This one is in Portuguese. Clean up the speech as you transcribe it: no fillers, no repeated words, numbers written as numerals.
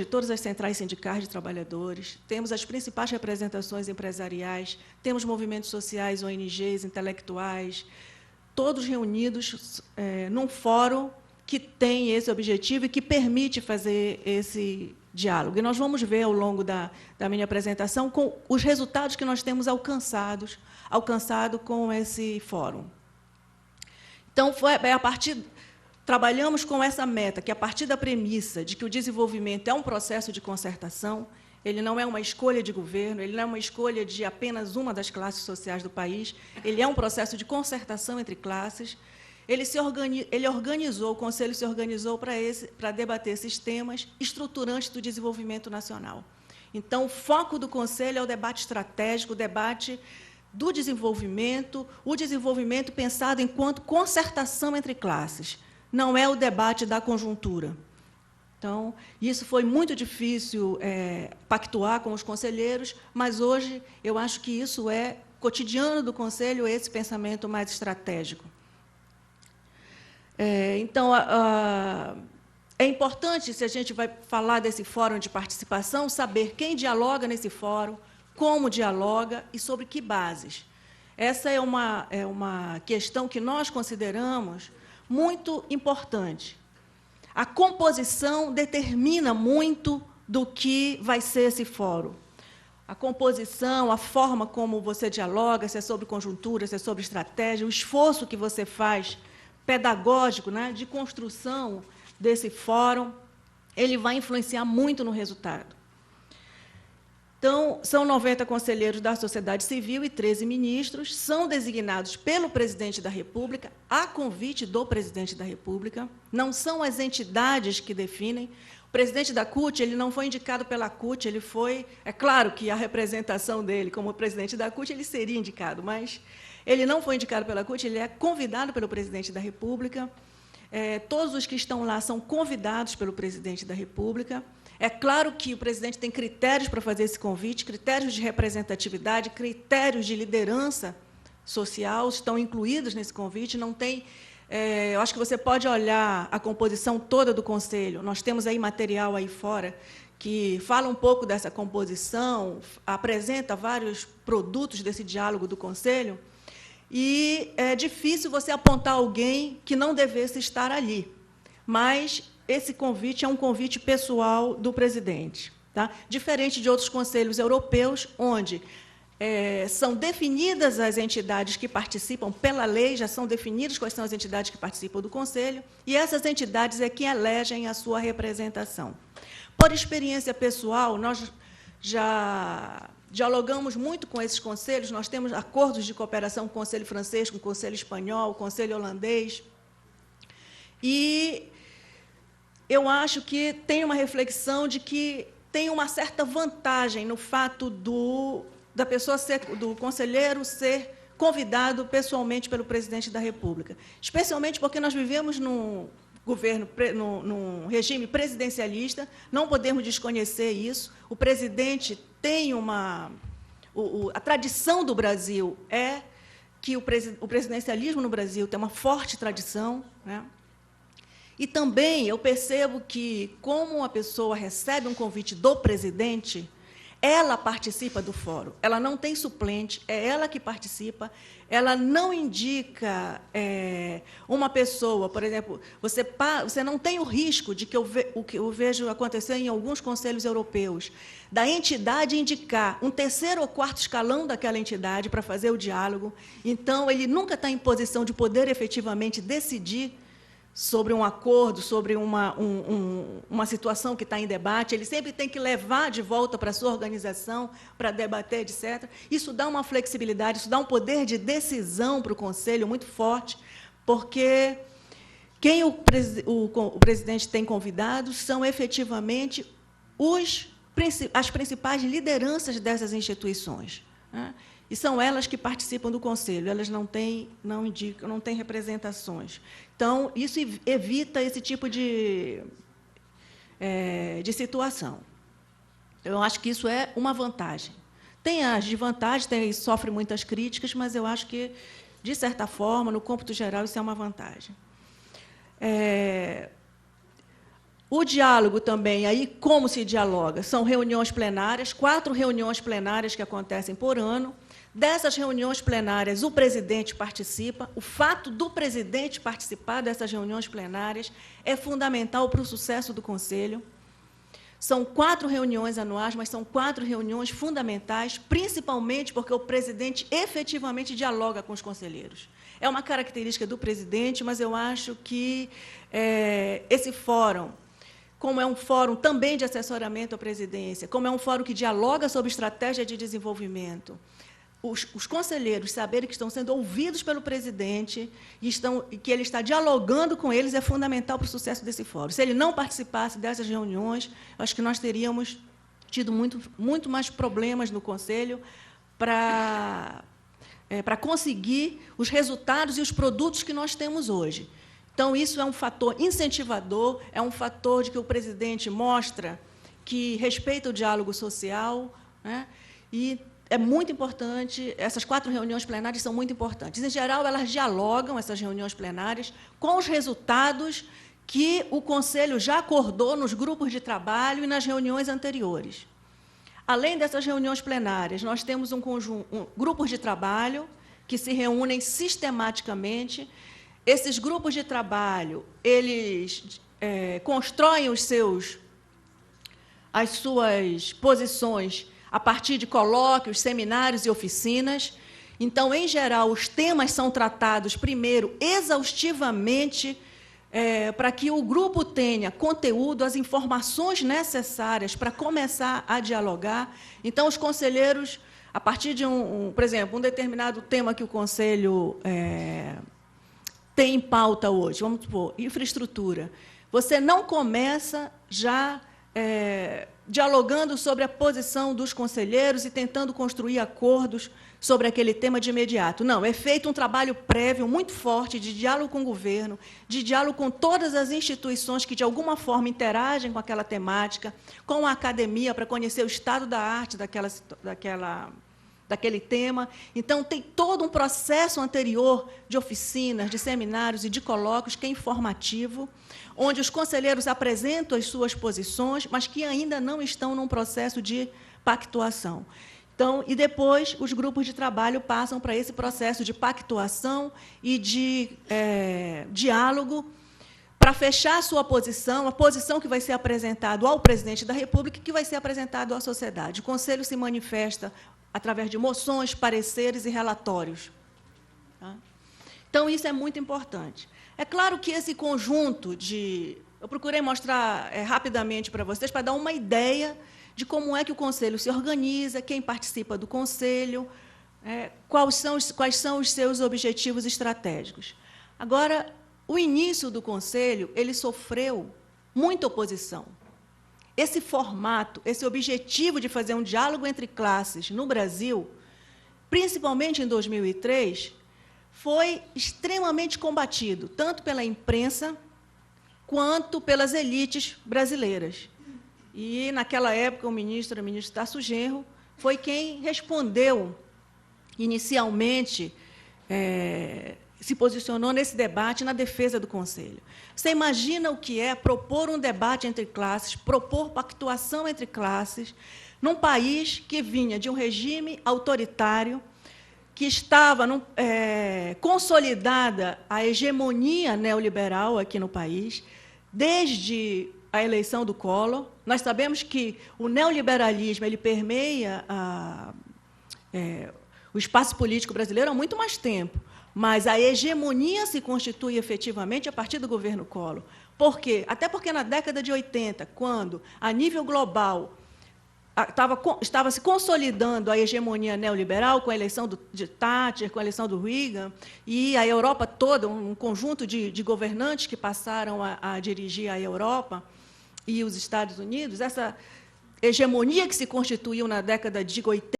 de todas as centrais sindicais de trabalhadores, temos as principais representações empresariais, temos movimentos sociais, ONGs, intelectuais, todos reunidos num fórum que tem esse objetivo e que permite fazer esse diálogo. E nós vamos ver, ao longo da minha apresentação, com os resultados que nós temos alcançado com esse fórum. Então, trabalhamos com essa meta, que, a partir da premissa de que o desenvolvimento é um processo de concertação, ele não é uma escolha de governo, ele não é uma escolha de apenas uma das classes sociais do país, ele é um processo de concertação entre classes. O Conselho se organizou para debater esses temas estruturantes do desenvolvimento nacional. Então, o foco do Conselho é o debate estratégico, o debate do desenvolvimento, o desenvolvimento pensado enquanto concertação entre classes, não é o debate da conjuntura. Então, isso foi muito difícil pactuar com os conselheiros, mas hoje eu acho que isso é cotidiano do Conselho, esse pensamento mais estratégico. Então, é importante, se a gente vai falar desse fórum de participação, saber quem dialoga nesse fórum, como dialoga e sobre que bases. Essa é uma questão que nós consideramos muito importante. A composição determina muito do que vai ser esse fórum. A composição, a forma como você dialoga, se é sobre conjuntura, se é sobre estratégia, o esforço que você faz pedagógico, né, de construção desse fórum, ele vai influenciar muito no resultado. Então, são 90 conselheiros da sociedade civil e 13 ministros, são designados pelo presidente da República, a convite do presidente da República, não são as entidades que definem. O presidente da CUT, ele não foi indicado pela CUT, ele foi... É claro que a representação dele como presidente da CUT, ele seria indicado, mas ele não foi indicado pela CUT, ele é convidado pelo presidente da República. Todos os que estão lá são convidados pelo presidente da República. É claro que o presidente tem critérios para fazer esse convite, critérios de representatividade, critérios de liderança social estão incluídos nesse convite. Não tem, eu acho que você pode olhar a composição toda do Conselho. Nós temos aí material aí fora que fala um pouco dessa composição, apresenta vários produtos desse diálogo do Conselho, e é difícil você apontar alguém que não devesse estar ali. Mas esse convite é um convite pessoal do presidente, tá? Diferente de outros conselhos europeus, onde são definidas as entidades que participam pela lei, já são definidas quais são as entidades que participam do Conselho, e essas entidades é que elegem a sua representação. Por experiência pessoal, nós já dialogamos muito com esses conselhos, nós temos acordos de cooperação com o Conselho francês, com o Conselho espanhol, com o Conselho holandês, e eu acho que tem uma reflexão de que tem uma certa vantagem no fato do conselheiro ser convidado pessoalmente pelo presidente da República, especialmente porque nós vivemos num num regime presidencialista, não podemos desconhecer isso. O presidente tem a tradição do Brasil é que o presidencialismo no Brasil tem uma forte tradição, né? E também eu percebo que, como a pessoa recebe um convite do presidente, ela participa do fórum, ela não tem suplente, é ela que participa, ela não indica uma pessoa, por exemplo, você não tem o risco de o que eu vejo acontecer em alguns conselhos europeus, da entidade indicar um terceiro ou quarto escalão daquela entidade para fazer o diálogo, então ele nunca está em posição de poder efetivamente decidir sobre um acordo, sobre uma situação que está em debate, ele sempre tem que levar de volta para a sua organização, para debater, etc. Isso dá uma flexibilidade, isso dá um poder de decisão para o Conselho muito forte, porque quem o presidente tem convidado são, efetivamente, as principais lideranças dessas instituições, né? E são elas que participam do Conselho, elas não têm representações. Então, isso evita esse tipo de situação. Eu acho que isso é uma vantagem. Tem as desvantagens, sofre muitas críticas, mas eu acho que, de certa forma, no cômputo geral, isso é uma vantagem. O diálogo também, aí como se dialoga? São reuniões plenárias, 4 reuniões plenárias que acontecem por ano. Dessas reuniões plenárias, o presidente participa. O fato do presidente participar dessas reuniões plenárias é fundamental para o sucesso do Conselho. São 4 reuniões anuais, mas são 4 reuniões fundamentais, principalmente porque o presidente efetivamente dialoga com os conselheiros. É uma característica do presidente, mas eu acho que esse fórum, como é um fórum também de assessoramento à presidência, como é um fórum que dialoga sobre estratégia de desenvolvimento, os conselheiros saberem que estão sendo ouvidos pelo presidente e que ele está dialogando com eles é fundamental para o sucesso desse fórum. Se ele não participasse dessas reuniões, acho que nós teríamos tido muito mais problemas no Conselho para conseguir os resultados e os produtos que nós temos hoje. Então, isso é um fator incentivador, é um fator de que o presidente mostra que respeita o diálogo social, né? E é muito importante, essas 4 reuniões plenárias são muito importantes. Em geral, elas dialogam, essas reuniões plenárias, com os resultados que o Conselho já acordou nos grupos de trabalho e nas reuniões anteriores. Além dessas reuniões plenárias, nós temos grupos de trabalho que se reúnem sistematicamente. Esses grupos de trabalho, eles constroem as suas posições a partir de colóquios, seminários e oficinas. Então, em geral, os temas são tratados, primeiro, exaustivamente, para que o grupo tenha conteúdo, as informações necessárias para começar a dialogar. Então, os conselheiros, a partir de, por exemplo, um determinado tema que o Conselho tem em pauta hoje, vamos supor, infraestrutura, você não começa já dialogando sobre a posição dos conselheiros e tentando construir acordos sobre aquele tema de imediato. Não, é feito um trabalho prévio muito forte de diálogo com o governo, de diálogo com todas as instituições que, de alguma forma, interagem com aquela temática, com a academia, para conhecer o estado da arte daquele tema. Então, tem todo um processo anterior de oficinas, de seminários e de colóquios que é informativo, onde os conselheiros apresentam as suas posições, mas que ainda não estão num processo de pactuação. Então, e depois os grupos de trabalho passam para esse processo de pactuação e de diálogo para fechar a sua posição, a posição que vai ser apresentada ao presidente da República e que vai ser apresentada à sociedade. O Conselho se manifesta através de moções, pareceres e relatórios. Tá? Então, isso é muito importante. É claro que esse conjunto de... Eu procurei mostrar rapidamente para vocês, para dar uma ideia de como é que o Conselho se organiza, quem participa do Conselho, quais são os seus objetivos estratégicos. Agora, o início do Conselho, ele sofreu muita oposição. Esse formato, esse objetivo de fazer um diálogo entre classes no Brasil, principalmente em 2003, foi extremamente combatido, tanto pela imprensa quanto pelas elites brasileiras. E, naquela época, o ministro Tasso Genro foi quem respondeu, inicialmente, se posicionou nesse debate na defesa do Conselho. Você imagina o que é propor um debate entre classes, propor pactuação entre classes, num país que vinha de um regime autoritário, que estava consolidada a hegemonia neoliberal aqui no país, desde a eleição do Collor. Nós sabemos que o neoliberalismo ele permeia o espaço político brasileiro há muito mais tempo, mas a hegemonia se constitui efetivamente a partir do governo Collor. Por quê? Até porque, na década de 80, quando, a nível global, estava se consolidando a hegemonia neoliberal com a eleição de Thatcher, com a eleição do Reagan, e a Europa toda, um conjunto de governantes que passaram a dirigir a Europa e os Estados Unidos, essa hegemonia que se constituiu na década de 80,